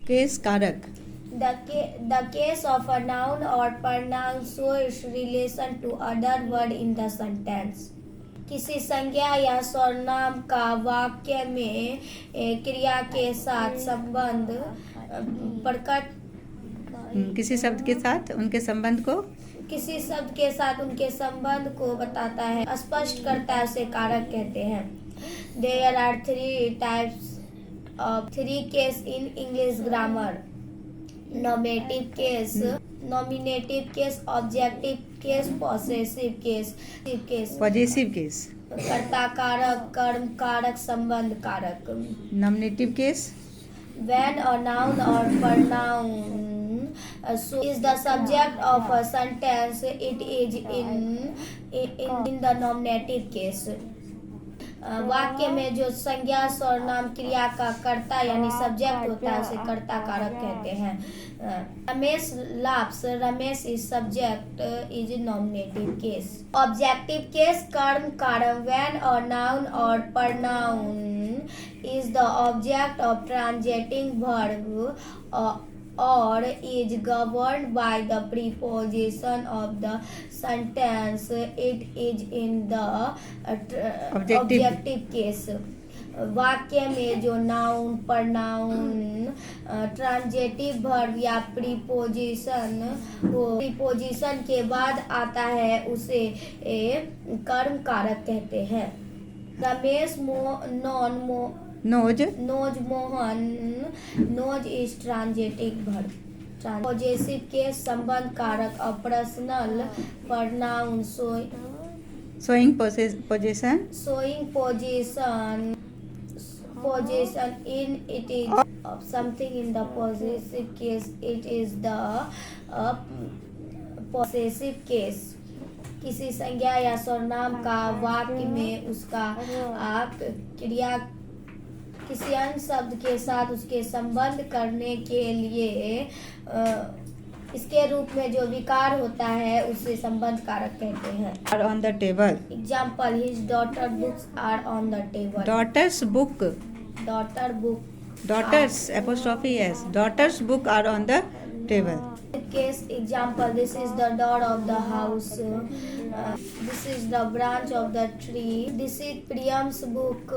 Case कारक. The case of a noun or pronoun shows relation to other word in the sentence. किसी संज्ञा या सर्वनाम का वाक्य में क्रिया के साथ संबंध प्रकट किसी शब्द के साथ उनके संबंध को किसी शब्द के साथ उनके संबंध को बताता है, स्पष्ट करता है, उसे कारक कहते हैं. There are three types of three case in English grammar: nominative case, objective case, possessive case. Positive case. कर्ता कारक, कर्म कारक, संबंध कारक. Nominative case. When a noun or pronoun is the subject of a sentence, it is in the nominative case. वाक्य में जो संज्ञा सर्वनाम क्रिया का कर्ता यानी सब्जेक्ट होता है उसे कर्ता कारक कहते हैं. Ramesh laughs, Ramesh is subject, is nominative case. Objective case, कर्म कारक. When a noun or pronoun is the object of transiting verb or is governed by the preposition of the sentence, it is in the objective case. वाक्य में जो noun, pronoun, transitive verb या preposition हो, preposition के बाद आता है उसे कर्म कारक कहते हैं. Ramesh knows Mohan. knows is transitive verb. Possessive case, संबंध कारक. A personal pronoun showing possession. Possession in it is of something. In the possessive case, it is the possessive case. किसी संज्ञा या सर्वनाम का वाक्य में उसका क्रिया किसी अन्य शब्द के साथ उसके संबंध करने के लिए इसके रूप में जो विकार होता है उसे संबंध कारक कहते हैं. Are on the table. Example: His daughter books are on the table. Daughter's book. Daughters apostrophe s. Daughter's book are on the table. Case example: This is the door of the house. This is the branch of the tree. This is Priyam's book.